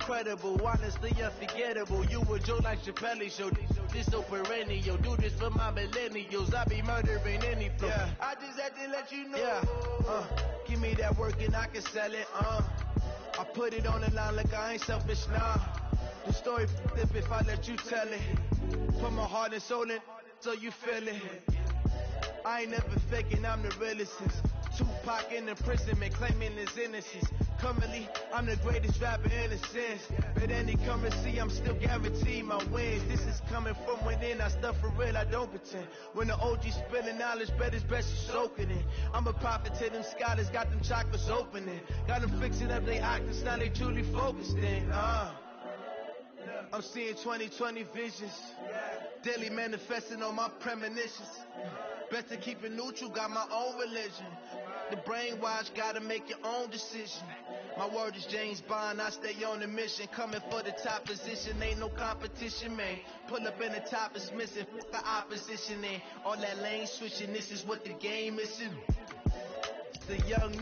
incredible, honestly unforgettable. You a joke like Chappelle show. This so perennial. Do this for my millennials. I be murdering any flow. Yeah. I just had to let you know. Yeah. Give me that work and I can sell it. I put it on the line like I ain't selfish, nah. The story if I let you tell it. Put my heart and soul in so you feel it. I ain't never faking, I'm the realest. Tupac in imprisonment, claiming his innocence. Currently, I'm the greatest rapper in a sense. But any currency, I'm still guaranteed my wins. This is coming from within, I stuff for real, I don't pretend. When the OG spilling knowledge, bet it's best you soak it in. I'm a prophet to them scholars, got them chakras opening. Got them fixing up they octaves, now they truly focused in. I'm seeing 2020 visions. Daily manifesting on my premonitions. Best to keep it neutral, got my own religion. The brainwash, gotta make your own decision. My word is James Bond, I stay on the mission. Coming for the top position, ain't no competition, man. Pull up in the top is missing, fuck the opposition, and all that lane switching, this is what the game is. The young,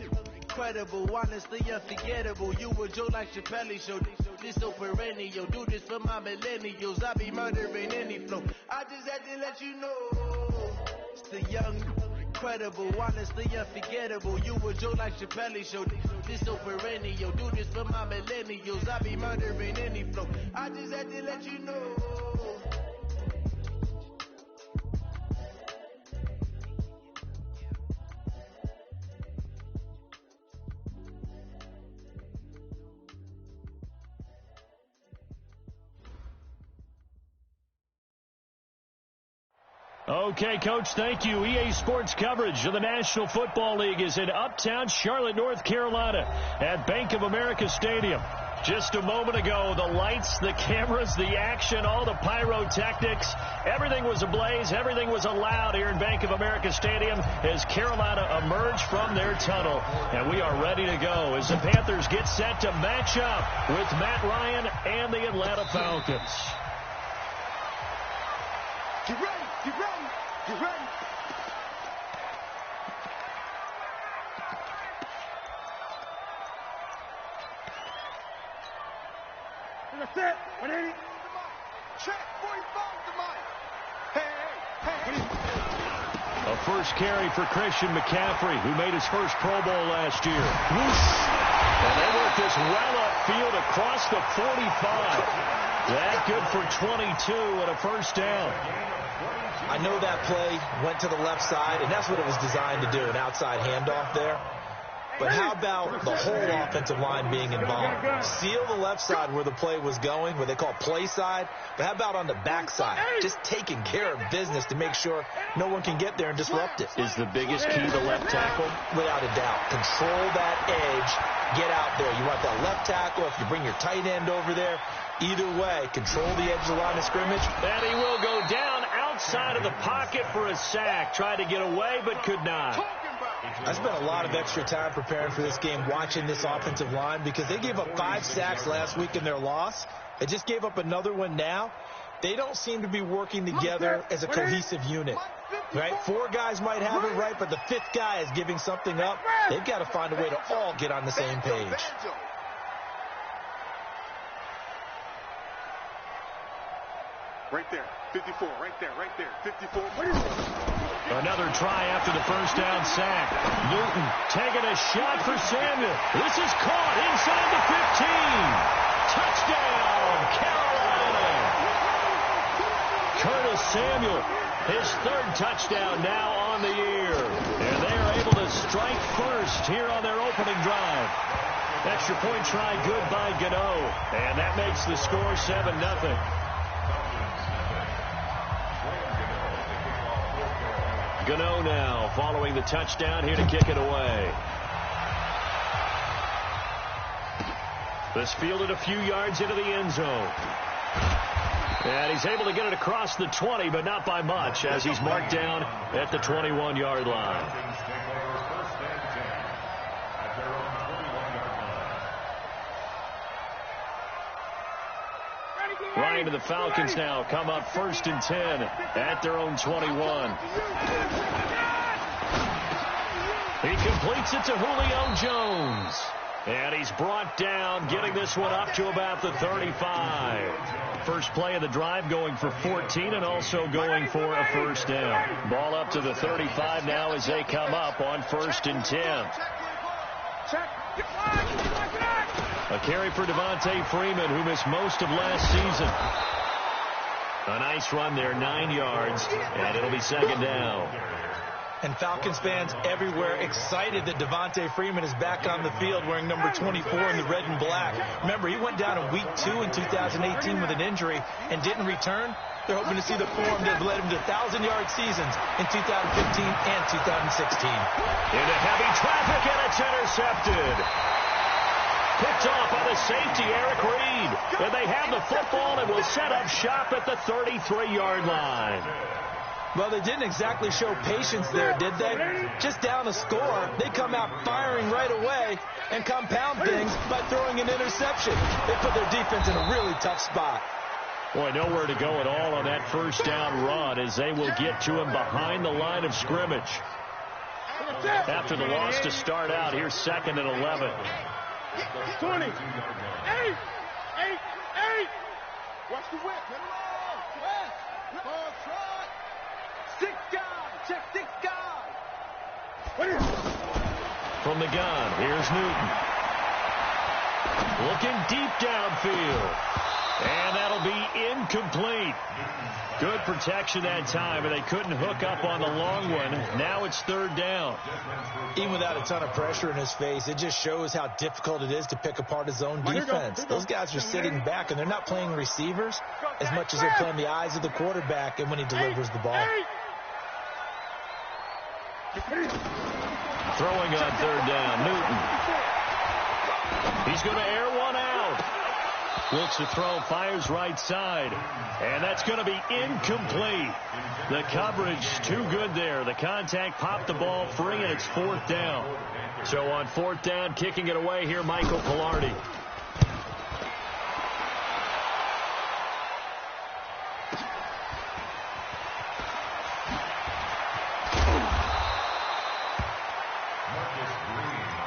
incredible, honestly unforgettable. You a joke like Chappelle show. This so perennial. Do this for my millennials. I be murdering any flow. I just had to let you know. It's the young, incredible, honestly unforgettable. You a joke like Chappelle show. This so perennial. Do this for my millennials. I be murdering any flow. I just had to let you know. Okay, Coach, thank you. EA Sports coverage of the National Football League is in uptown Charlotte, North Carolina at Bank of America Stadium. Just a moment ago, the lights, the cameras, the action, all the pyrotechnics, everything was ablaze, everything was allowed here in Bank of America Stadium as Carolina emerged from their tunnel. And we are ready to go as the Panthers get set to match up with Matt Ryan and the Atlanta Falcons. Get ready, get ready, get ready. That's it. 180. Check. 45 to Mike. Hey. A first carry for Christian McCaffrey, who made his first Pro Bowl last year. Whoosh. And they work this well upfield across the 45. That good for 22 and a first down. I know that play went to the left side, and that's what it was designed to do, an outside handoff there. But how about the whole offensive line being involved? Seal the left side where the play was going, where they call play side. But how about on the back side? Just taking care of business to make sure no one can get there and disrupt it. Is the biggest key the left tackle? Without a doubt. Control that edge. Get out there. You want that left tackle. If you bring your tight end over there, either way, control the edge of the line of scrimmage. And he will go down outside of the pocket for a sack. Tried to get away, but could not. I spent a lot of extra time preparing for this game, watching this offensive line, because they gave up 5 sacks last week in their loss. They just gave up another one now. They don't seem to be working together as a cohesive unit. Right? 4 guys might have it right, but the 5th guy is giving something up. They've got to find a way to all get on the same page. Right there, 54, right there, 54. Another try after the first down sack. Newton taking a shot for Samuel. This is caught inside the 15. Touchdown, Carolina. Curtis Samuel, his 3rd touchdown now on the year. And they are able to strike first here on their opening drive. Extra point try good by Gano. And that makes the score 7-0. Gano now following the touchdown here to kick it away. This fielded a few yards into the end zone. And he's able to get it across the 20, but not by much, as he's marked down at the 21-yard line. Ryan and the Falcons now come up 1st and 10 at their own 21. He completes it to Julio Jones. And he's brought down, getting this one up to about the 35. First play of the drive going for 14 and also going for a first down. Ball up to the 35 now as they come up on 1st and 10. A carry for Devontae Freeman, who missed most of last season. A nice run there, 9 yards, and it'll be 2nd down. And Falcons fans everywhere excited that Devontae Freeman is back on the field wearing number 24 in the red and black. Remember, he went down in week 2 in 2018 with an injury and didn't return. They're hoping to see the form that led him to 1,000-yard seasons in 2015 and 2016. Into heavy traffic, and it's intercepted. Picked off by the safety, Eric Reed. And they have the football and will set up shop at the 33-yard line. Well, they didn't exactly show patience there, did they? Just down a score, they come out firing right away and compound things by throwing an interception. They put their defense in a really tough spot. Boy, nowhere to go at all on that first down run as they will get to him behind the line of scrimmage. After the loss to start out, here's 2nd and 11. 20. 8. Watch the whip. Get it on. Ball try. 6 guys. Check 6 guys. From the gun, here's Newton. Looking deep downfield. And that'll be incomplete. Good protection that time, and they couldn't hook up on the long one. Now it's 3rd down. Even without a ton of pressure in his face, it just shows how difficult it is to pick apart his own defense. Those guys are sitting back, and they're not playing receivers as much as they're playing the eyes of the quarterback and when he delivers the ball. Throwing on 3rd down, Newton. He's going to air one out. Looks to throw, fires right side. And that's going to be incomplete. The coverage too good there. The contact popped the ball free, and it's 4th down. So on 4th down, kicking it away here, Michael Pilardi.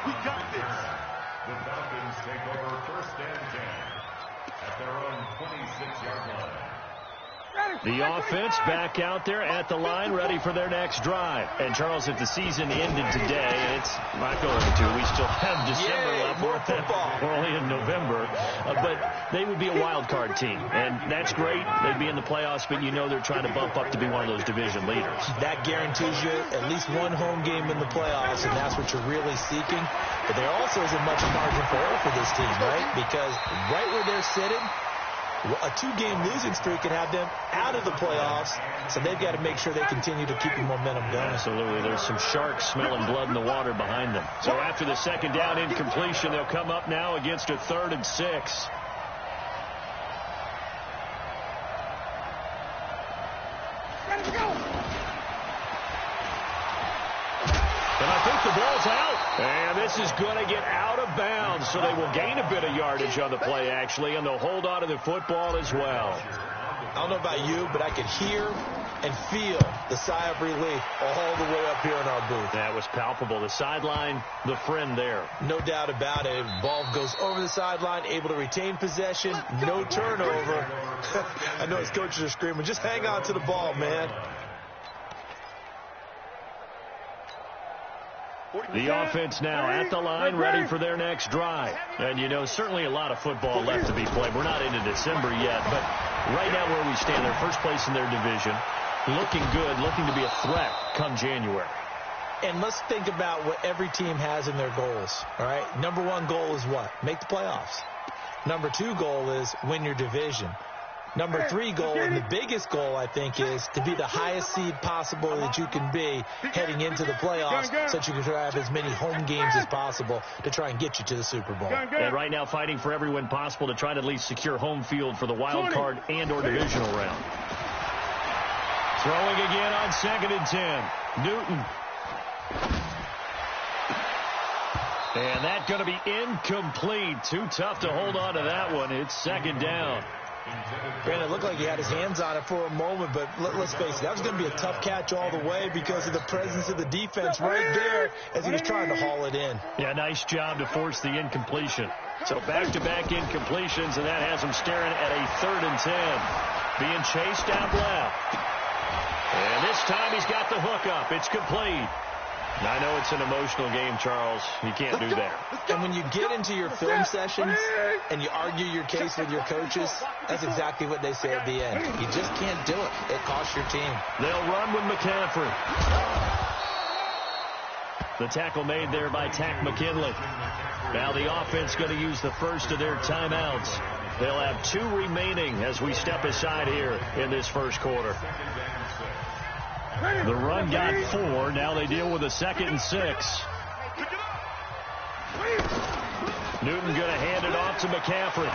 We got this. The Falcons take over 1st and 10 at their own 26-yard line. The offense back out there at the line, ready for their next drive. And, Charles, if the season ended today, it's not going to. We still have December left. More football. We're only in November. But they would be a wild card team. And that's great. They'd be in the playoffs, but you know they're trying to bump up to be one of those division leaders. That guarantees you at least one home game in the playoffs, and that's what you're really seeking. But there also isn't much margin for error for this team, right? Because right where they're sitting, a 2-game losing streak can have them out of the playoffs, so they've got to make sure they continue to keep the momentum going. Absolutely. There's some sharks smelling blood in the water behind them. So after the 2nd down incompletion, they'll come up now against a 3rd and 6. And I think the ball's out. And this is going to get out of bounds, so they will gain a bit of yardage on the play, actually, and they'll hold on to the football as well. I don't know about you, but I could hear and feel the sigh of relief all the way up here in our booth. That was palpable. The sideline, the friend there. No doubt about it. Ball goes over the sideline, able to retain possession, no turnover. I know his coaches are screaming, just hang on to the ball, man. The offense now at the line, ready for their next drive. And, you know, certainly a lot of football left to be played. We're not into December yet, but right now where we stand, they're first place in their division, looking good, looking to be a threat come January. And let's think about what every team has in their goals, all right? Number 1 goal is what? Make the playoffs. Number 2 goal is win your division. Number 3 goal, and the biggest goal, I think, is to be the highest seed possible that you can be heading into the playoffs so that you can have as many home games as possible to try and get you to the Super Bowl. And right now fighting for every win possible to try to at least secure home field for the wild card and or divisional round. Throwing again on 2nd and 10. Newton. And that's going to be incomplete. Too tough to hold on to that one. It's 2nd down. Brandon, it looked like he had his hands on it for a moment, but let's face it, that was going to be a tough catch all the way because of the presence of the defense right there as he was trying to haul it in. Yeah, nice job to force the incompletion. So back-to-back incompletions, and that has him staring at a 3rd and 10. Being chased out left. And this time he's got the hook up. It's complete. I know it's an emotional game, Charles. You can't do that. And when you get into your film sessions and you argue your case with your coaches, that's exactly what they say at the end. You just can't do it. It costs your team. They'll run with McCaffrey. The tackle made there by Tack McKinley. Now the offense going to use the first of their timeouts. They'll have 2 remaining as we step aside here in this first quarter. The run got 4. Now they deal with a 2nd and 6. Newton going to hand it off to McCaffrey.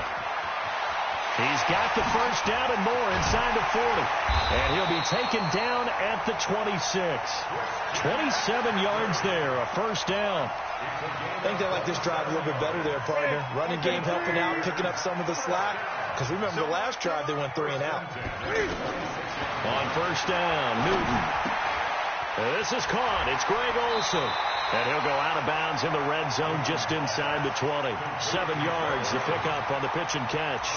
He's got the first down and more inside the 40. And he'll be taken down at the 26. 27 yards there, a first down. I think they like this drive a little bit better there, partner. Running game helping out, picking up some of the slack. Because remember the last drive, they went 3 and out. On first down, Newton. This is caught. It's Greg Olsen. And he'll go out of bounds in the red zone just inside the 20. 7 yards to pick up on the pitch and catch.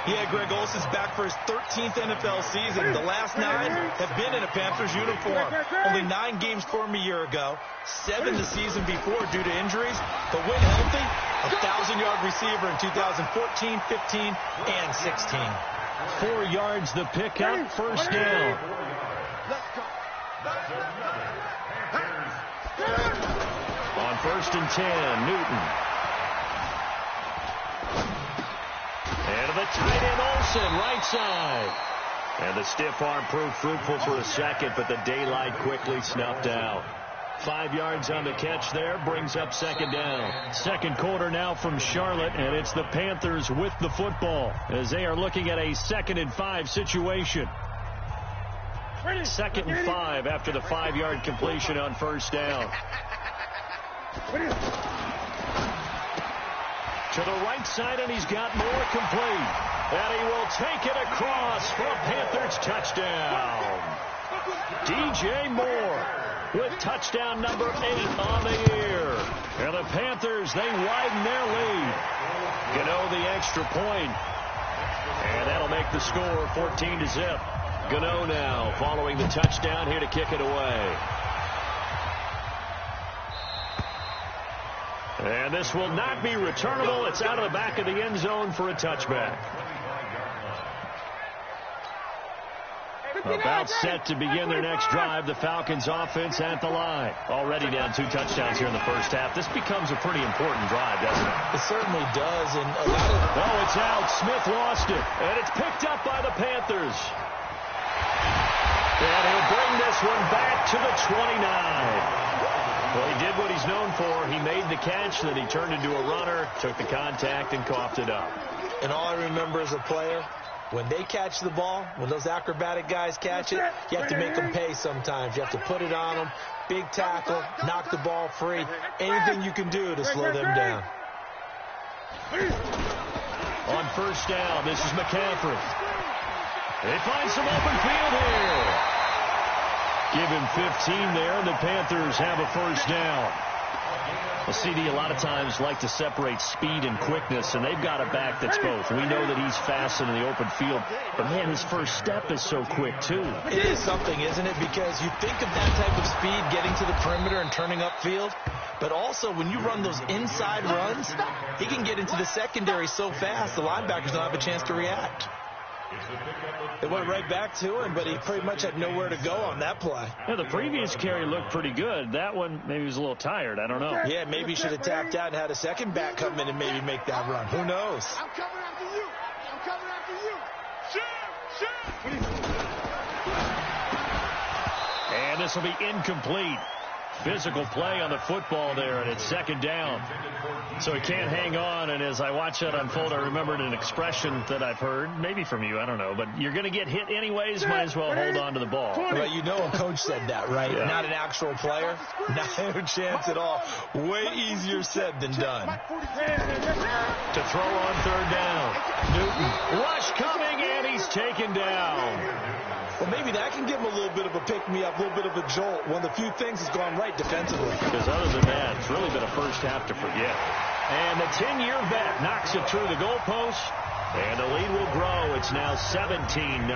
Yeah, Greg Olsen's back for his 13th NFL season. The last 9 have been in a Panthers uniform. Only 9 games for him a year ago. 7 the season before due to injuries. But when healthy, a 1,000-yard receiver in 2014, 15, and 16. 4 yards the pickup, first down. On first and 10, Newton. And to the tight end, Olsen, right side. And the stiff arm proved fruitful for a second, but the daylight quickly snuffed out. 5 yards on the catch there, brings up 2nd down. Second quarter now from Charlotte, and it's the Panthers with the football as they are looking at a 2nd and 5 situation. 2nd and 5 after the 5-yard completion on first down. To the right side, and he's got more complete. And he will take it across for a Panthers touchdown. DJ Moore with touchdown number 8 on the year. And the Panthers, they widen their lead. Gano the extra point. And that'll make the score 14-0. Gano now following the touchdown here to kick it away. And this will not be returnable. It's out of the back of the end zone for a touchback. About set to begin their next drive. The Falcons offense at the line. Already down 2 touchdowns here in the first half. This becomes a pretty important drive, doesn't it? It certainly does. And a lot of... Oh, it's out. Smith lost it. And it's picked up by the Panthers. And he'll bring this one back to the 29. Well, he did what he's known for. He made the catch, then he turned into a runner, took the contact, and coughed it up. And all I remember as a player, when they catch the ball, when those acrobatic guys catch it, you have to make them pay sometimes. You have to put it on them, big tackle, knock the ball free, anything you can do to slow them down. On first down, this is McCaffrey. They find some open field here. Give him 15 there, and the Panthers have a first down. Well, CD, a lot of times like to separate speed and quickness, and they've got a back that's both. We know that he's fast in the open field, but, man, his first step is so quick, too. It is something, isn't it? Because you think of that type of speed getting to the perimeter and turning upfield, but also when you run those inside runs, he can get into the secondary so fast the linebackers don't have a chance to react. It went right back to him, but he pretty much had nowhere to go on that play. Yeah, the previous carry looked pretty good. That one, maybe he was a little tired. I don't know. Yeah, maybe he should have tapped out and had a second back come in and maybe make that run. Who knows? I'm coming after you. I'm coming after you. Shoot! And this will be incomplete. physical play on the football there, and it's second down. So he can't hang on, and as I watch that unfold, I remembered an expression that I've heard, maybe from you, I don't know, but you're going to get hit anyways, might as well hold on to the ball. Well, you know a coach said that, right? Yeah. Not an actual player. Not a chance at all. Way easier said than done. To throw on third down. Newton, rush coming, and he's taken down. Well, maybe that can give him a little bit of a pick-me-up, a little bit of a jolt. One of the few things that's gone right defensively. Because other than that, it's really been a first half to forget. And the 10-year vet knocks it through the goalpost, and the lead will grow. It's now 17-0.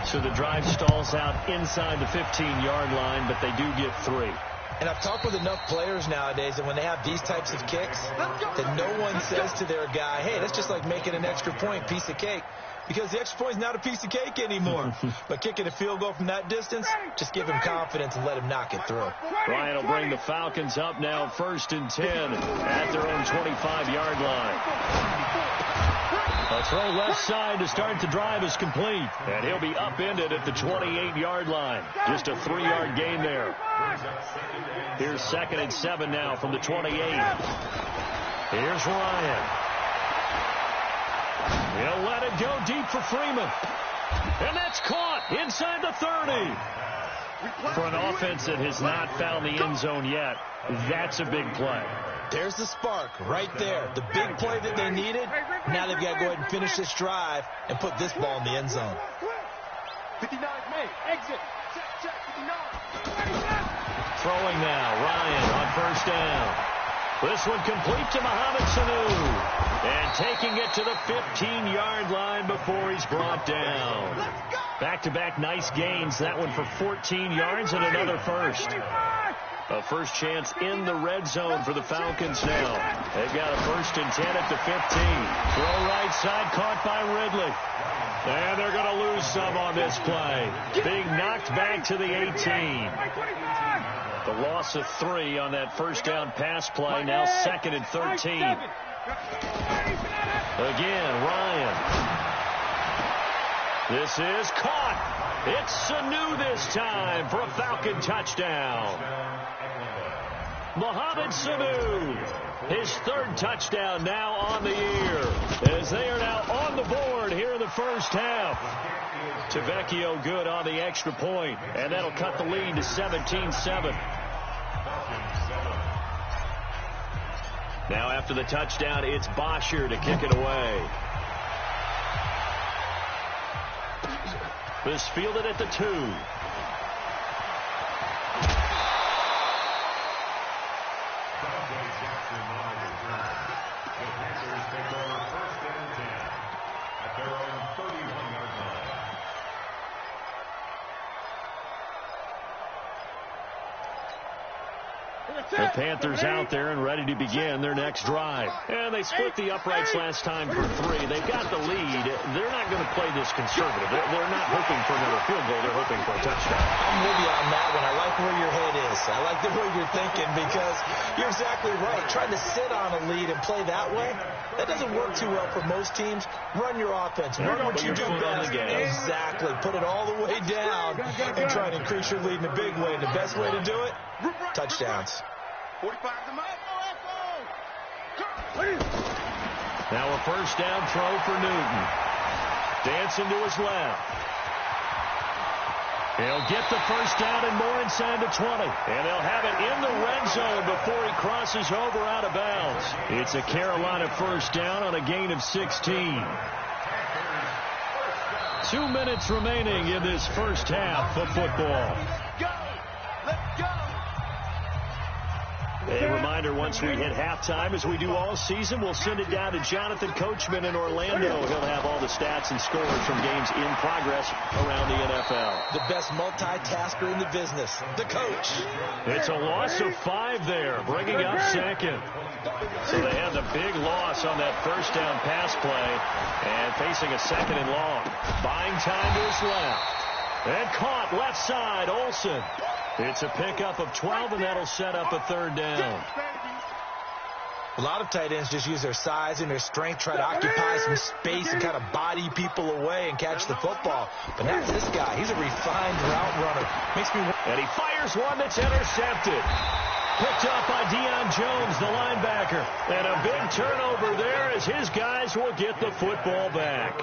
So the drive stalls out inside the 15-yard line, but they do get 3. And I've talked with enough players nowadays that when they have these types of kicks, that no one says to their guy, hey, that's just like making an extra point, piece of cake. Because the extra point is not a piece of cake anymore. But kicking a field goal from that distance, just give him confidence and let him knock it through. Ryan will bring the Falcons up now 1st and 10 at their own 25-yard line. A throw left side to start the drive is complete. And he'll be upended at the 28-yard line. Just a 3-yard gain there. Here's 2nd and 7 now from the 28. Here's Ryan. He'll let it go deep for Freeman. And that's caught inside the 30. For an offense that has not found the end zone yet, that's a big play. There's the spark right there. The big play that they needed. Now they've got to go ahead and finish this drive and put this ball in the end zone. 59 made. Exit. Check. 59. Throwing now. Ryan on 1st down. This one complete to Mohamed Sanu. And taking it to the 15-yard line before he's brought down. Back-to-back nice gains. That one for 14 yards and another first. A first chance in the red zone for the Falcons now. They've got a 1st and 10 at the 15. Throw right side caught by Ridley. And they're going to lose some on this play. Being knocked back to the 18. The loss of 3 on that first down pass play. Now 2nd and 13. Again, Ryan. This is caught. It's Sanu this time for a Falcon touchdown. Mohamed Sanu, his 3rd touchdown now on the year, as they are now on the board here in the first half. Tavecchio good on the extra point, and that'll cut the lead to 17-7. Now after the touchdown, it's Bosher to kick it away. This fielded at the 2. The Panthers out there and ready to begin their next drive. And they split the uprights last time for 3. They've got the lead. They're not going to play this conservative. They're not hoping for another field goal. They're hoping for a touchdown. I'm with you on that one. I like where your head is. I like the way you're thinking because you're exactly right. Trying to sit on a lead and play that way, that doesn't work too well for most teams. Run your offense. Run what you do best. Exactly. Put it all the way down and try to increase your lead in a big way. And the best way to do it, touchdowns. Now a first down throw for Newton. Dancing to his left. He'll get the first down and more inside the 20. And they'll have it in the red zone before he crosses over out of bounds. It's a Carolina first down on a gain of 16. 2 minutes remaining in this first half of football. Let's go. A reminder, once we hit halftime, as we do all season, we'll send it down to Jonathan Coachman in Orlando. He'll have all the stats and scores from games in progress around the NFL. The best multitasker in the business, the coach. It's a loss of 5 there, bringing up 2nd. So they had the big loss on that first down pass play and facing a 2nd and long. Buying time to his left. And caught left side, Olsen. It's a pickup of 12, and that'll set up a 3rd down. A lot of tight ends just use their size and their strength, try to occupy some space and kind of body people away and catch the football. But not this guy. He's a refined route runner. Makes me wonder. And he fires one that's intercepted. Picked up by Deion Jones, the linebacker. And a big turnover there as his guys will get the football back.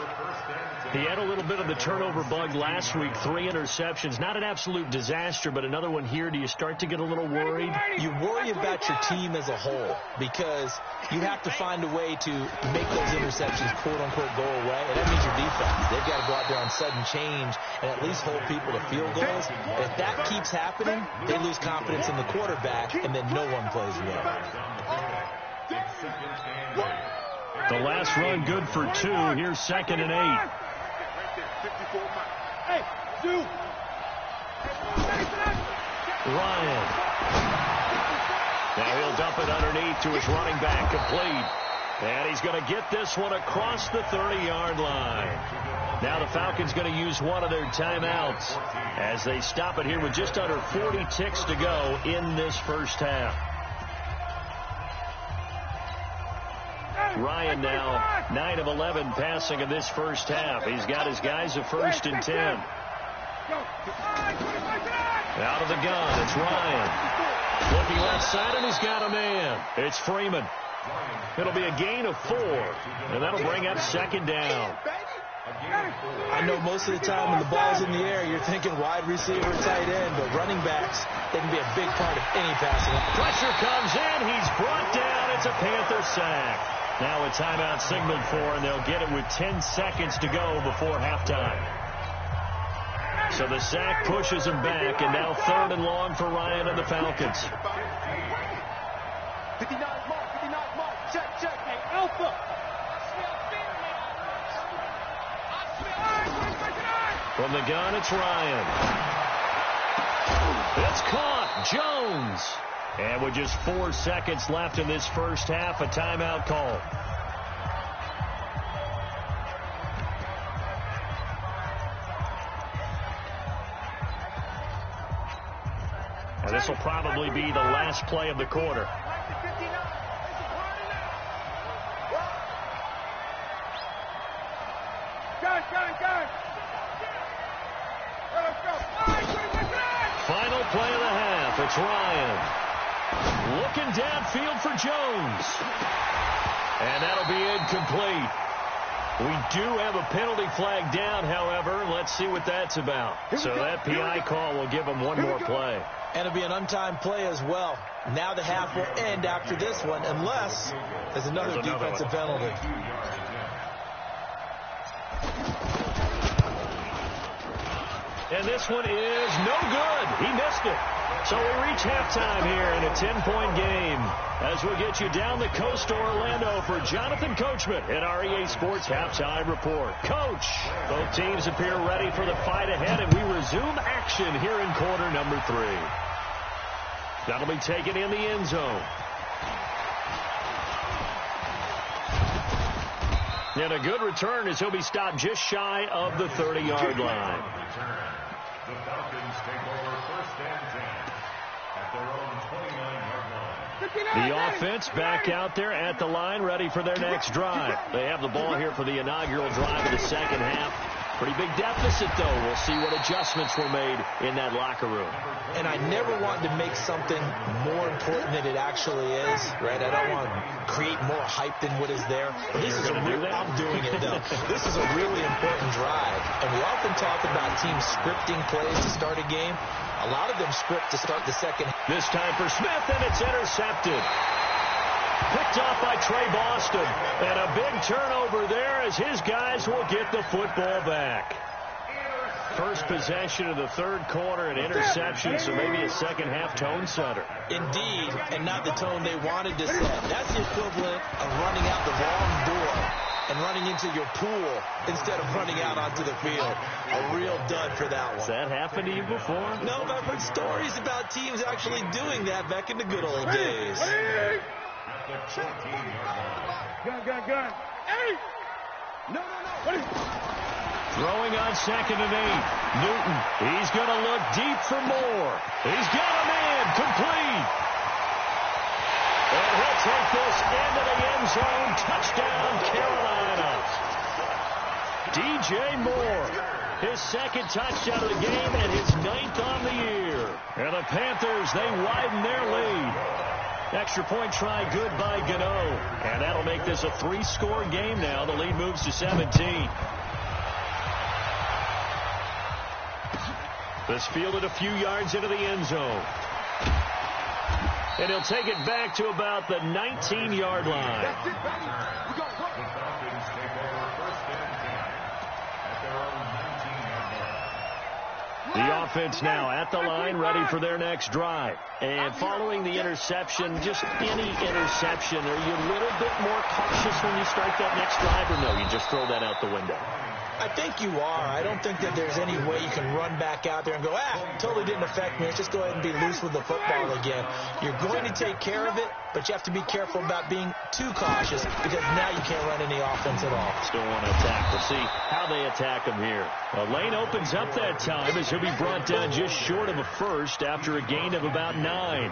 He had a little bit of the turnover bug last week, 3 interceptions. Not an absolute disaster, but another one here. Do you start to get a little worried? You worry about your team as a whole because you have to find a way to make those interceptions, quote-unquote, go away. And that means your defense. They've got to go out there on sudden change and at least hold people to field goals. And if that keeps happening, they lose confidence in the quarterback, and then no one plays well. The last run good for 2. Here's 2nd and 8. Hey, Zoo. Ryan. Now he'll dump it underneath to his running back, complete. And he's going to get this one across the 30-yard line. Now the Falcons going to use one of their timeouts as they stop it here with just under 40 ticks to go in this first half. Ryan now 9 of 11 passing in this first half. He's got his guys a 1st and 10. Out of the gun, it's Ryan. Looking left side, and he's got a man. It's Freeman. It'll be a gain of 4, and that'll bring up 2nd down. I know most of the time when the ball's in the air, you're thinking wide receiver, tight end, but running backs, they can be a big part of any passing. Pressure comes in. He's brought down. It's a Panther sack. Now a timeout signaled for, and they'll get it with 10 seconds to go before halftime. So the sack pushes him back, and now 3rd and long for Ryan and the Falcons. 59 mark, check, hey, Alpha. From the gun, it's Ryan. It's caught. Jones. And with just 4 seconds left in this first half, a timeout call. And this will probably be the last play of the quarter. Final play of the half. It's Ryan. Looking downfield for Jones. And that'll be incomplete. We do have a penalty flag down, however. Let's see what that's about. So that PI call will give them one more play. And it'll be an untimed play as well. Now the half will end after this one, unless there's another defensive penalty. And this one is no good. He missed it. So we reach halftime here in a 10-point game as we get you down the coast to Orlando for Jonathan Coachman at our EA Sports Halftime Report. Coach, both teams appear ready for the fight ahead, and we resume action here in quarter number 3. That'll be taken in the end zone. And a good return as he'll be stopped just shy of the 30-yard line. The Falcons take over 1st and 10 at their own 29-yard line. The offense back out there at the line, ready for their next drive. They have the ball here for the inaugural drive of the second half. Pretty big deficit, though. We'll see what adjustments were made in that locker room. And I never want to make something more important than it actually is, right? I don't want to create more hype than what is there. But this is I'm doing it, though. This is a really important drive. And we often talk about teams scripting plays to start a game. A lot of them script to start the second. This time for Smith, and it's intercepted. Picked off by Trey Boston. And a big turnover there as his guys will get the football back. First possession of the third quarter, an interception, so maybe a second-half tone setter. Indeed, and not the tone they wanted to set. That's the equivalent of running out the wrong door and running into your pool instead of running out onto the field. A real dud for that one. Has that happened to you before? No, but I've heard stories about teams actually doing that back in the good old days. Gun. Hey! No. What is Throwing on 2nd and 8. Newton, he's going to look deep for more. He's got a man, complete. And he'll take this into the end zone. Touchdown, Carolina. DJ Moore, his second touchdown of the game and his 9th on the year. And the Panthers, they widen their lead. Extra point try good by Gano. And that'll make this a 3-score game now. The lead moves to 17. This fielded a few yards into the end zone. And he'll take it back to about the 19-yard line. The Falcons take over first and 10 at their own 19-yard line. The offense now at the line, ready for their next drive. And following the interception, just any interception, are you a little bit more cautious when you start that next drive, or no, you just throw that out the window? I think you are. I don't think that there's any way you can run back out there and go, totally didn't affect me. Let's just go ahead and be loose with the football again. You're going to take care of it, but you have to be careful about being too cautious because now you can't run any offense at all. Still want to attack. We'll see how they attack him here. The lane opens up that time as he'll be brought down just short of a first after a gain of about 9.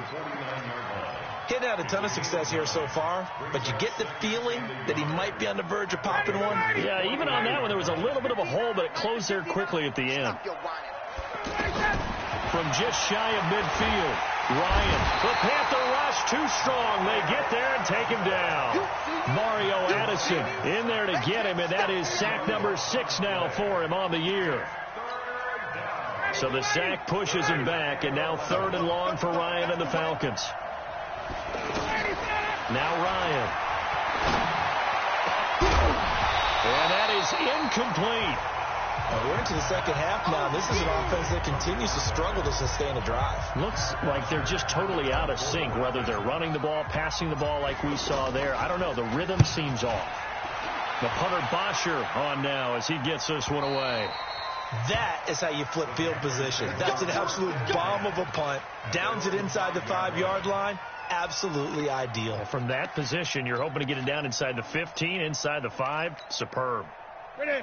He's had a ton of success here so far, but you get the feeling that he might be on the verge of popping one. Yeah, even on that one, there was a little bit of a hole, but it closed there quickly at the end. From just shy of midfield, Ryan. The Panther rush too strong. They get there and take him down. Mario Addison in there to get him, and that is sack number 6 now for him on the year. So the sack pushes him back, and now 3rd and long for Ryan and the Falcons. Now Ryan. And that is incomplete. We're into the second half now. This is an offense that continues to struggle to sustain a drive. Looks like they're just totally out of sync, whether they're running the ball, passing the ball like we saw there. I don't know. The rhythm seems off. The punter Bosher on now as he gets this one away. That is how you flip field position. That's an absolute bomb of a punt. Downs it inside the 5-yard line. Absolutely ideal. From that position, you're hoping to get it down inside the 15, inside the 5. Superb.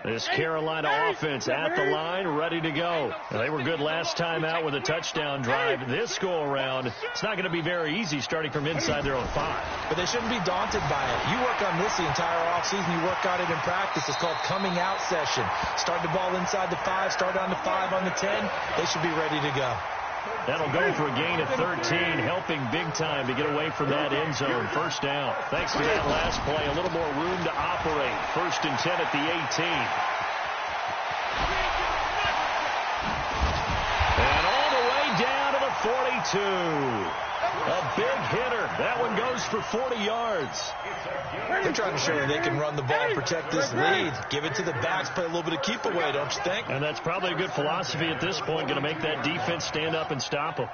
This Carolina offense at the line, ready to go. Now, they were good last time out with a touchdown drive. This go-around, it's not going to be very easy starting from inside their own 5. But they shouldn't be daunted by it. You work on this the entire offseason. You work on it in practice. It's called coming out session. Start the ball inside the 5, start on the 5, on the 10. They should be ready to go. That'll go for a gain of 13, helping big time to get away from that end zone. First down. Thanks to that last play, a little more room to operate. 1st and 10 at the 18. And all the way down to the 42. A big hitter. That one goes for 40 yards. They're trying to show that they can run the ball and protect this lead. Give it to the backs, play a little bit of keep away, don't you think? And that's probably a good philosophy at this point, going to make that defense stand up and stop them.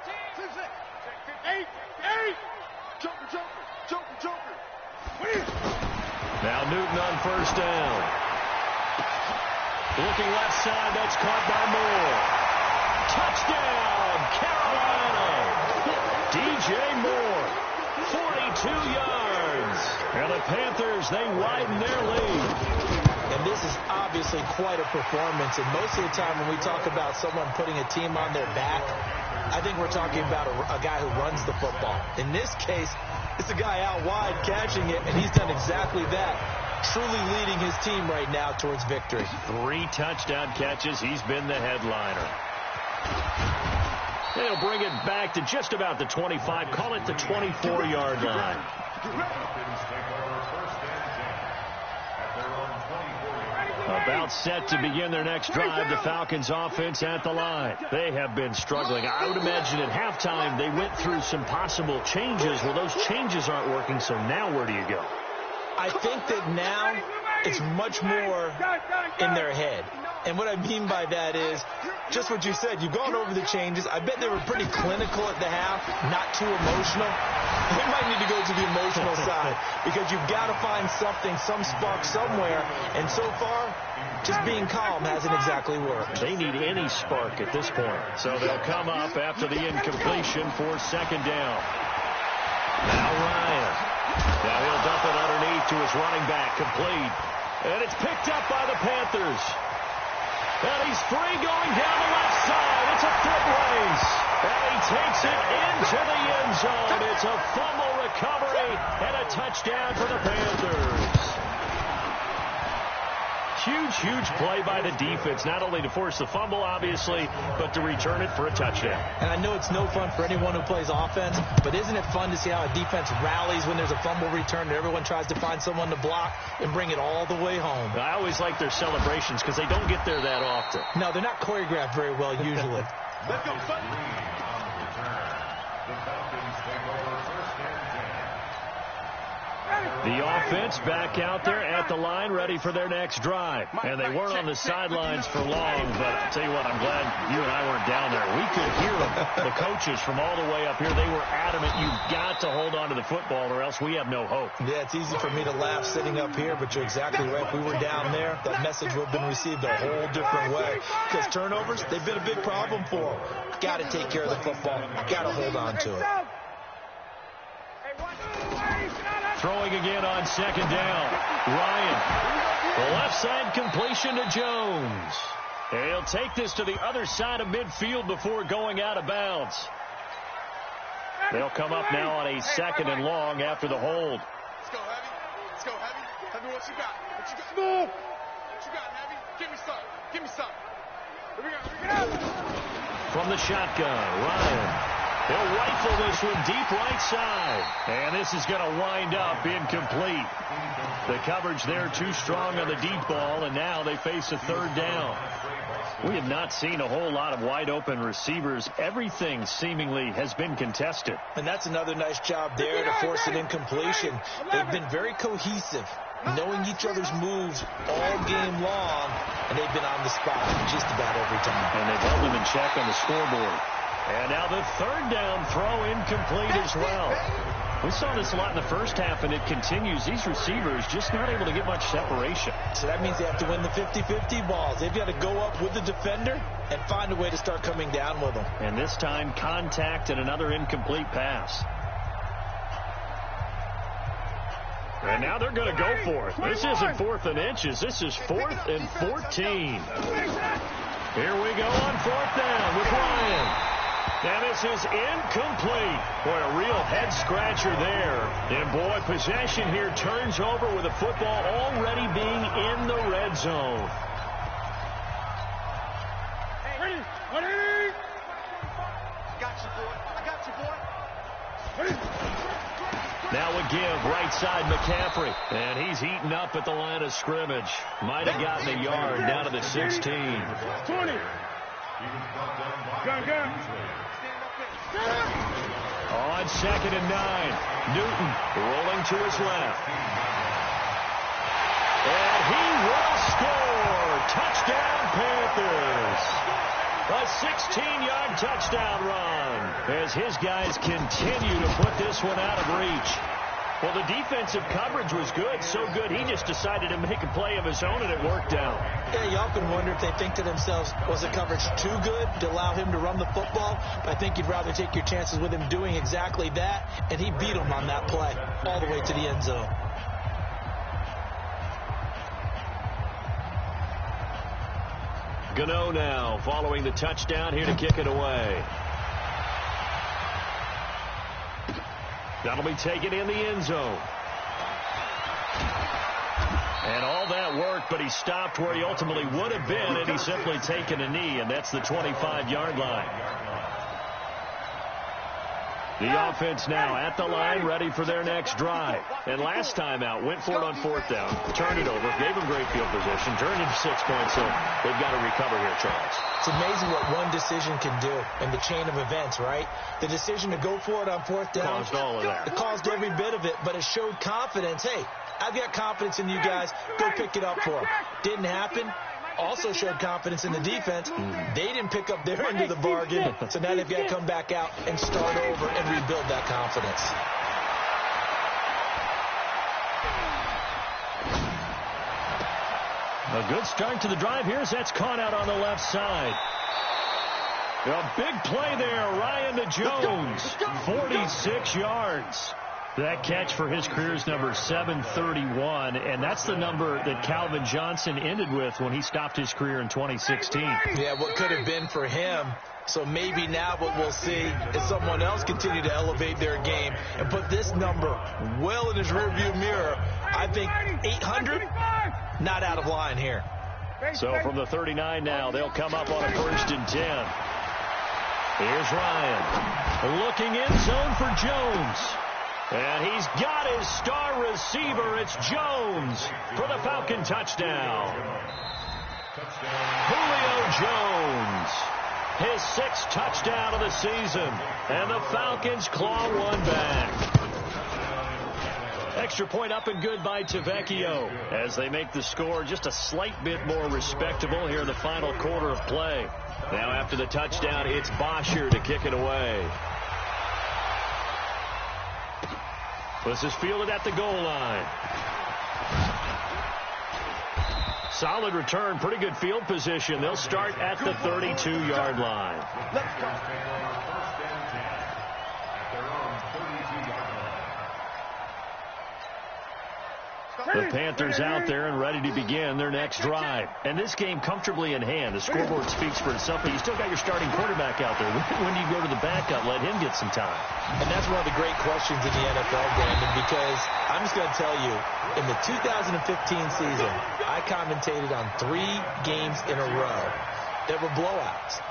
Now Newton on 1st down. Looking left side, that's caught by Moore. Touchdown, Carolina. DJ Moore, 42 yards. And the Panthers, they widen their lead. And this is obviously quite a performance. And most of the time when we talk about someone putting a team on their back, I think we're talking about a guy who runs the football. In this case, it's a guy out wide catching it, and he's done exactly that. Truly leading his team right now towards victory. 3 touchdown catches. He's been the headliner. They'll bring it back to just about the 25. Call it the 24-yard line. About set to begin their next drive, the Falcons offense at the line. They have been struggling. I would imagine at halftime they went through some possible changes. Well, those changes aren't working, so now where do you go? I think that now it's much more in their head. And what I mean by that is just what you said. You've gone over the changes. I bet they were pretty clinical at the half, not too emotional. They might need to go to the emotional side because you've got to find something, some spark somewhere. And so far, just being calm hasn't exactly worked. They need any spark at this point. So they'll come up after the incompletion for 2nd down. Now Ryan. Now he'll dump it underneath to his running back, complete. And it's picked up by the Panthers. And he's free going down the left side. It's a foot race. And he takes it into the end zone. It's a fumble recovery and a touchdown for the Panthers. Huge play by the defense, not only to force the fumble, obviously, but to return it for a touchdown. And I know it's no fun for anyone who plays offense, but isn't it fun to see how a defense rallies when there's a fumble return and everyone tries to find someone to block and bring it all the way home? I always like their celebrations because they don't get there that often. No, they're not choreographed very well usually. Let's go, son. The Falcons take over first and 10. The offense back out there at the line, ready for their next drive. And they weren't on the sidelines for long, but I'll tell you what, I'm glad you and I weren't down there. We could hear them, the coaches from all the way up here. They were adamant, you've got to hold on to the football or else we have no hope. Yeah, it's easy for me to laugh sitting up here, but you're exactly right. If we were down there, that message would have been received a whole different way. Because turnovers, they've been a big problem for them. Got to take care of the football. Got to hold on to it. Throwing again on second down. Ryan. The left side completion to Jones. And he'll take this to the other side of midfield before going out of bounds. They'll come up now on a second and long after the hold. Let's go, Heavy. Let's go, Heavy. Heavy, what you got? What you got? Move. What you got, Heavy? Give me some. Give me some. Here we go. Here we go. From the shotgun, Ryan. He'll rifle this one deep right side. And this is going to wind up incomplete. The coverage there too strong on the deep ball, and now they face a third down. We have not seen a whole lot of wide open receivers. Everything seemingly has been contested. And that's another nice job there to force an incompletion. They've been very cohesive, knowing each other's moves all game long, and they've been on the spot just about every time. And they've held them in check on the scoreboard. And now the third down throw incomplete as well. We saw this a lot in the first half, and it continues. These receivers just not able to get much separation. So that means they have to win the 50-50 balls. They've got to go up with the defender and find a way to start coming down with them. And this time, contact and another incomplete pass. And now they're going to go for it. This isn't 4th and inches. This is 4th and 14. Here we go on 4th down with Ryan. And this is incomplete. Boy, a real head-scratcher there. And, boy, possession here turns over with the football already being in the red zone. Hey, ready? I got you, boy. Now a give, right side McCaffrey. And he's eaten up at the line of scrimmage. Might have gotten a yard down to the 16. 20. Gun. On 2nd and 9, Newton rolling to his left. And he will score. Touchdown, Panthers. A 16-yard touchdown run as his guys continue to put this one out of reach. Well, the defensive coverage was good, so good he just decided to make a play of his own, and it worked out. Yeah, you often wonder if they think to themselves, was the coverage too good to allow him to run the football? I think you'd rather take your chances with him doing exactly that, and he beat him on that play all the way to the end zone. Gano now following the touchdown here to kick it away. That'll be taken in the end zone. And all that worked, but he stopped where he ultimately would have been, and he's simply taken a knee, and that's the 25-yard line. The offense now at the line, ready for their next drive. And last time out, went for it on 4th down, turned it over, gave them great field position, turned it to 6 points, so they've got to recover here, Charles. It's amazing what one decision can do in the chain of events, right? The decision to go for it on 4th down. Caused all of that. It caused every bit of it, but it showed confidence. Hey, I've got confidence in you guys. Go pick it up for them. Didn't happen. Also showed confidence in the defense. They didn't pick up their end of the bargain, so now they've got to come back out and start over and rebuild that confidence. A good start to the drive here as that's caught out on the left side. A big play there, Ryan to Jones, 46 yards. That catch for his career is number 731, and that's the number that Calvin Johnson ended with when he stopped his career in 2016. Yeah, what could have been for him. So maybe now what we'll see is someone else continue to elevate their game and put this number well in his rearview mirror. I think 800, not out of line here. So from the 39 now, they'll come up on a 1st and 10. Here's Ryan looking in zone for Jones. And he's got his star receiver. It's Jones for the Falcon touchdown. Julio Jones, his 6th touchdown of the season. And the Falcons claw one back. Extra point up and good by Tavecchio as they make the score just a slight bit more respectable here in the final quarter of play. Now after the touchdown, it's Bosher to kick it away. This is fielded at the goal line. Solid return, pretty good field position. They'll start at the 32-yard line. Let's go. The Panthers out there and ready to begin their next drive. And this game comfortably in hand. The scoreboard speaks for itself, but you still got your starting quarterback out there. When do you go to the backup? Let him get some time. And that's one of the great questions in the NFL, Brandon, because I'm just going to tell you, in the 2015 season, I commentated on 3 games in a row that were blowouts.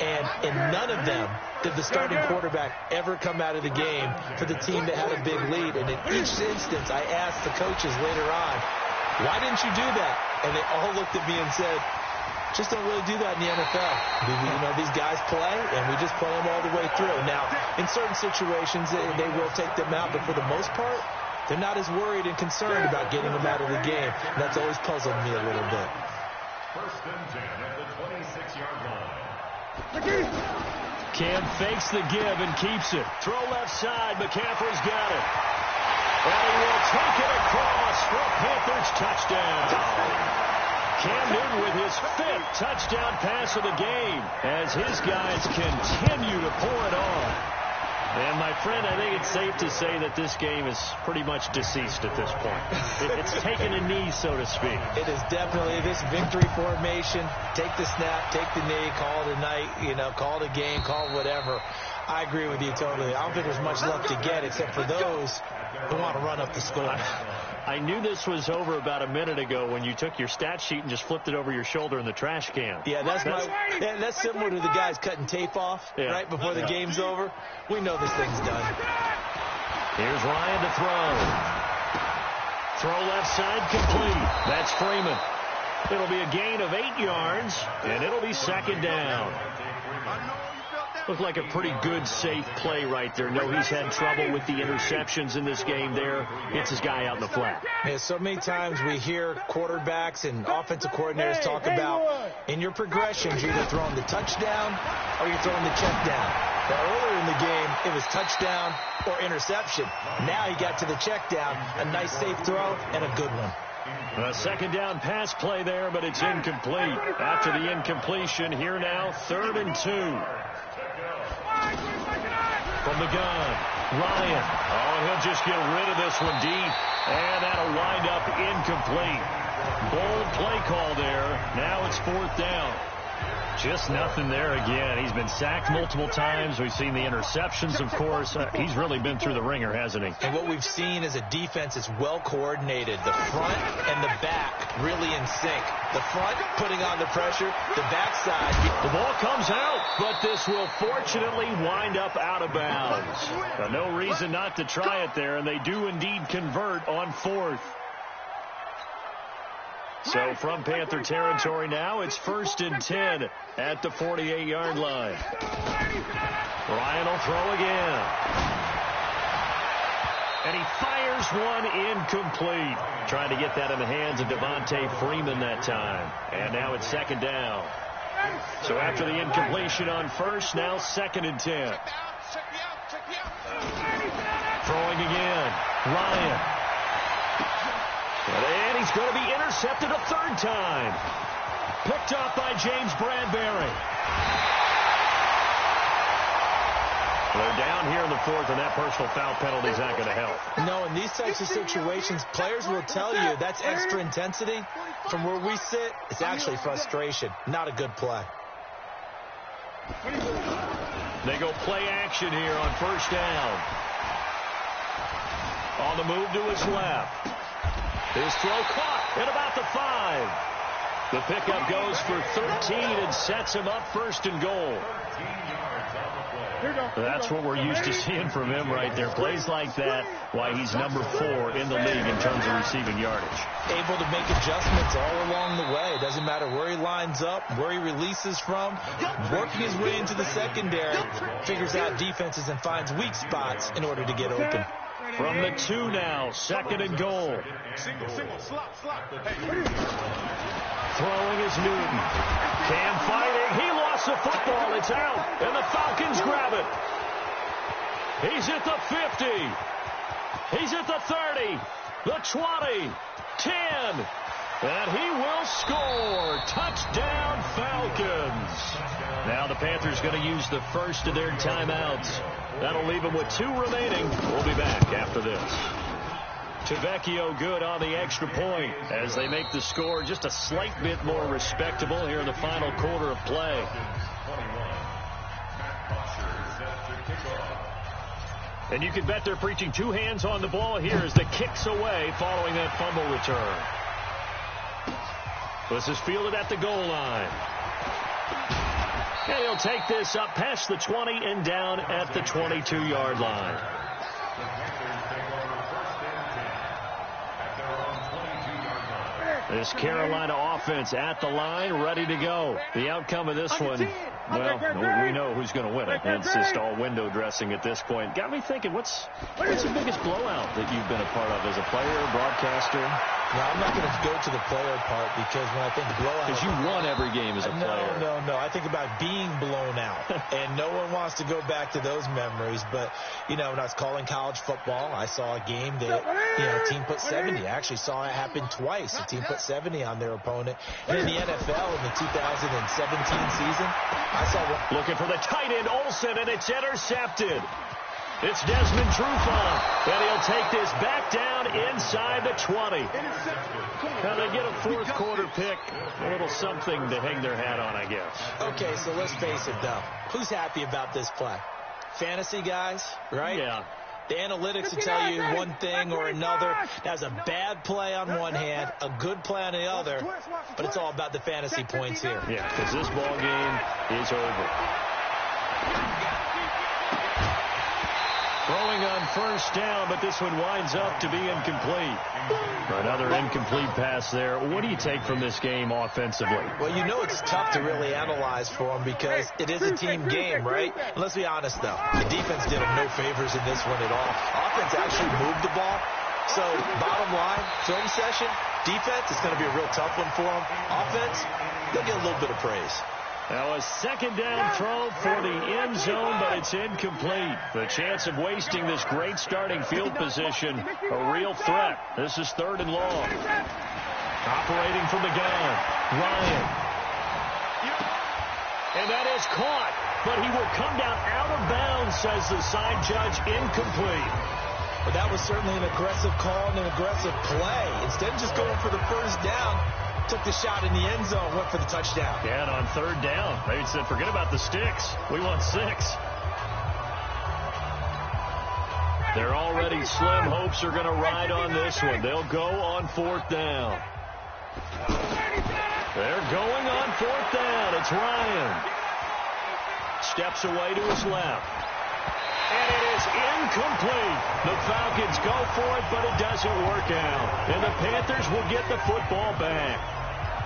And in none of them did the starting quarterback ever come out of the game for the team that had a big lead. And in each instance, I asked the coaches later on, why didn't you do that? And they all looked at me and said, just don't really do that in the NFL. These guys play, and we just play them all the way through. Now, in certain situations, they will take them out, but for the most part, they're not as worried and concerned about getting them out of the game. And that's always puzzled me a little bit. 1st and 10 at the 26-yard line. Cam fakes the give and keeps it. Throw left side. McCaffrey's got it. And he will take it across for a Panthers touchdown. Cam Newton with his 5th touchdown pass of the game as his guys continue to pour it on. And, my friend, I think it's safe to say that this game is pretty much deceased at this point. It's taken a knee, so to speak. It is definitely this victory formation. Take the snap, take the knee, call it a night, call it a game, call it whatever. I agree with you totally. I don't think there's much left to get except for those who want to run up the score. I knew this was over about a minute ago when you took your stat sheet and just flipped it over your shoulder in the trash can. Yeah, that's similar to the guys cutting tape off right before the game's over. We know this thing's done. Here's Ryan to throw. Throw left side complete. That's Freeman. It'll be a gain of 8 yards, and it'll be 2nd down. Looked like a pretty good, safe play right there. No, he's had trouble with the interceptions in this game there. Gets his guy out in the flat. Yeah, so many times we hear quarterbacks and offensive coordinators talk about in your progressions, you're either throwing the touchdown or you're throwing the check down. Now, earlier in the game, it was touchdown or interception. Now he got to the check down, a nice safe throw, and a good one. A 2nd down pass play there, but it's incomplete. After the incompletion, here now, 3rd and 2. From the gun, Ryan. Oh, and he'll just get rid of this one deep. And that'll wind up incomplete. Bold play call there. Now it's 4th down. Just nothing there again. He's been sacked multiple times. We've seen the interceptions, of course. He's really been through the ringer, hasn't he? And what we've seen is a defense that's well coordinated. The front and the back really in sync. The front putting on the pressure. The backside. The ball comes out, but this will fortunately wind up out of bounds. No reason not to try it there, and they do indeed convert on 4th. So from Panther territory now, it's 1st and 10 at the 48-yard line. Ryan will throw again. And he fires one incomplete. Trying to get that in the hands of Devontae Freeman that time. And now it's 2nd down. So after the incompletion on 1st, now 2nd and 10. Throwing again. Ryan. And he's going to be intercepted a 3rd time. Picked up by James Bradbury. They're down here in the fourth, and that personal foul penalty is not going to help. No, in these types of situations, players will tell you that's extra intensity. From where we sit, it's actually frustration. Not a good play. They go play action here on first down. On the move to his left. His throw caught at about the 5. The pickup goes for 13 and sets him up first and goal. That's what we're used to seeing from him right there. Plays like that, why he's number 4 in the league in terms of receiving yardage. Able to make adjustments all along the way. Doesn't matter where he lines up, where he releases from. Working his way into the secondary. Figures out defenses and finds weak spots in order to get open. From the 2 now, second and goal. Single, slot. Throwing is Newton. Cam fighting. He lost the football. It's out. And the Falcons grab it. He's at the 50. He's at the 30. The 20. 10. And he will score. Touchdown, Falcons. Now the Panthers going to use the first of their timeouts. That'll leave them with 2 remaining. We'll be back after this. Tavecchio good on the extra point as they make the score just a slight bit more respectable here in the final quarter of play. And you can bet they're preaching 2 hands on the ball here as the kick's away following that fumble return. This is fielded at the goal line. And he'll take this up past the 20 and down at the 22-yard line. This Carolina offense at the line, ready to go. The outcome of this one, well, we know who's going to win it. It's just all window dressing at this point. Got me thinking, what's the biggest blowout that you've been a part of as a player, broadcaster? No, I'm not going to go to the player part because when I think blowout... Because you won every game as a player. No. I think about being blown out. And no one wants to go back to those memories. But, when I was calling college football, I saw a game that, a team put 70. I actually saw it happen twice. A team put 70 on their opponent. And in the NFL in the 2017 season, I saw... Looking for the tight end, Olsen, and it's intercepted. It's Desmond Trufant, and he'll take this back down inside the 20. Now they get a fourth quarter pick, a little something to hang their hat on, I guess. Okay, so let's face it, though. Who's happy about this play? Fantasy guys, right? Yeah. The analytics will tell you one thing or another. That's a bad play on one hand, a good play on the other, but it's all about the fantasy points here. Yeah, because this ball game is over. Throwing on first down, but this one winds up to be incomplete. Another incomplete pass there. What do you take from this game offensively? Well, it's tough to really analyze for them because it is a team game, right? And let's be honest, though. The defense did them no favors in this one at all. Offense actually moved the ball. So, bottom line, film session, defense, it's going to be a real tough one for them. Offense, they'll get a little bit of praise. Now a second down throw for the end zone, but it's incomplete. The chance of wasting this great starting field position, a real threat. This is 3rd and long. Operating from the gun, Ryan. And that is caught, but he will come down out of bounds, says the side judge, incomplete. But that was certainly an aggressive call and an aggressive play. Instead of just going for the first down, took the shot in the end zone, went for the touchdown. Yeah, and on 3rd down, they said, forget about the sticks. We want 6. They're already slim hopes are going to ride on this one. They'll go on 4th down. They're going on 4th down. It's Ryan. Steps away to his left. And it is incomplete. The Falcons go for it, but it doesn't work out. And the Panthers will get the football back.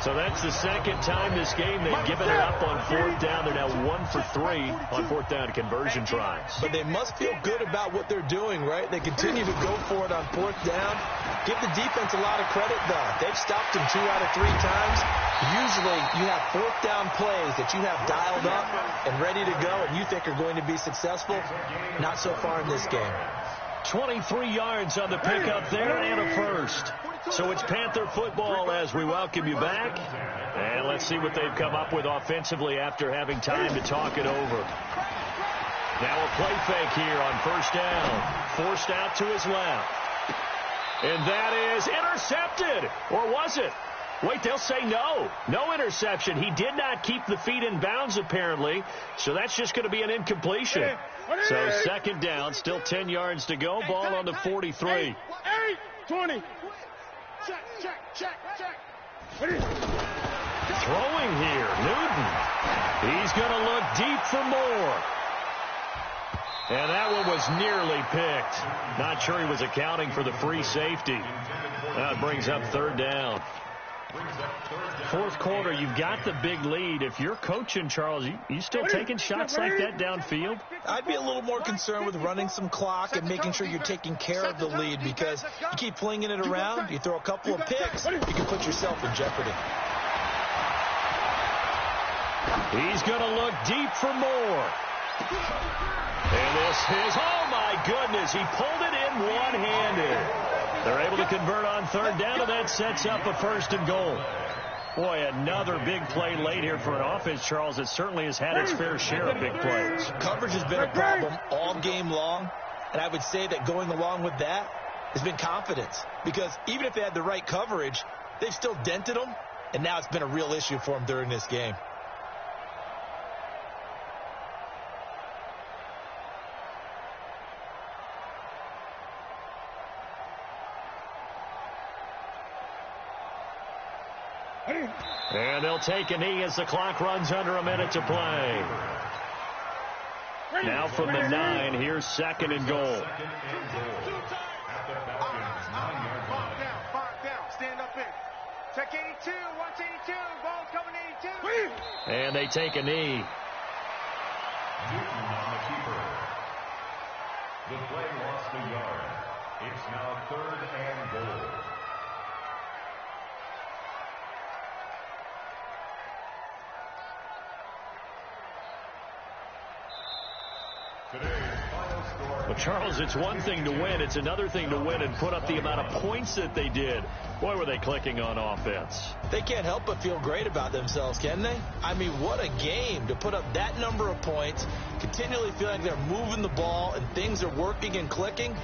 So that's the second time this game they've given it up on 4th down. They're now 1 for 3 on 4th down conversion tries. But they must feel good about what they're doing, right? They continue to go for it on 4th down. Give the defense a lot of credit, though. They've stopped them 2 out of 3 times. Usually you have 4th down plays that you have dialed up and ready to go and you think are going to be successful. Not so far in this game. 23 yards on the pickup there and a first. So it's Panther football as we welcome you back. And let's see what they've come up with offensively after having time to talk it over. Now a play fake here on first down. Forced out to his left. And that is intercepted. Or was it? Wait, they'll say no. No interception. He did not keep the feet in bounds, apparently. So that's just going to be an incompletion. So second down, still 10 yards to go. Ball on the 43. 20. Check. Throwing here, Newton. He's going to look deep for more. And that one was nearly picked. Not sure he was accounting for the free safety. That brings up third down. Fourth quarter, you've got the big lead. If you're coaching, Charles, you still taking shots like that downfield? I'd be a little more concerned with running some clock and making sure you're taking care of the lead, because you keep flinging it around, you throw a couple of picks, you can put yourself in jeopardy. He's going to look deep for more. And this is, oh my goodness, he pulled it in one-handed. They're able to convert on third down, and that sets up a first and goal. Boy, another big play late here for an offense, Charles, that certainly has had its fair share of big plays. Coverage has been a problem all game long, and I would say that going along with that has been confidence, because even if they had the right coverage, they've still dented them, and now it's been a real issue for them during this game. And they'll take a knee as the clock runs under a minute to play. Now from the 9, here's second and goal. Stand up in. Check 82, watch 82, ball's coming 82. And they take a knee. Newton on the keeper. The play lost a yard. It's now third and goal. Well, Charles, it's one thing to win. It's another thing to win and put up the amount of points that they did. Boy, were they clicking on offense. They can't help but feel great about themselves, can they? I mean, what a game to put up that number of points, continually feel like they're moving the ball and things are working and clicking.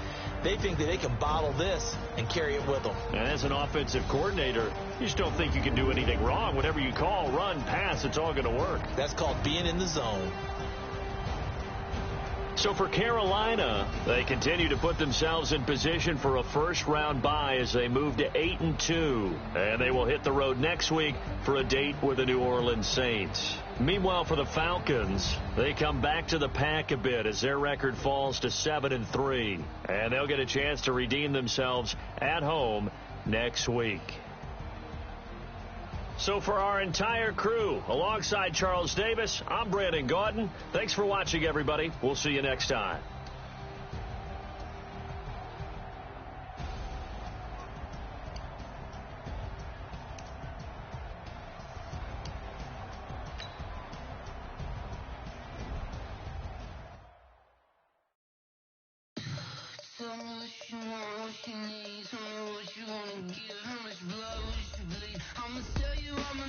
They think that they can bottle this and carry it with them. And as an offensive coordinator, you just don't think you can do anything wrong. Whatever you call, run, pass, it's all going to work. That's called being in the zone. So for Carolina, they continue to put themselves in position for a first-round bye as they move to 8-2. And they will hit the road next week for a date with the New Orleans Saints. Meanwhile, for the Falcons, they come back to the pack a bit as their record falls to 7-3. And they'll get a chance to redeem themselves at home next week. So for our entire crew, alongside Charles Davis, I'm Brandon Gaudin. Thanks for watching, everybody. We'll see you next time. Tell me what you want, what you need. Tell me what you wanna give. How much blood would you bleed? I'ma tell you I'm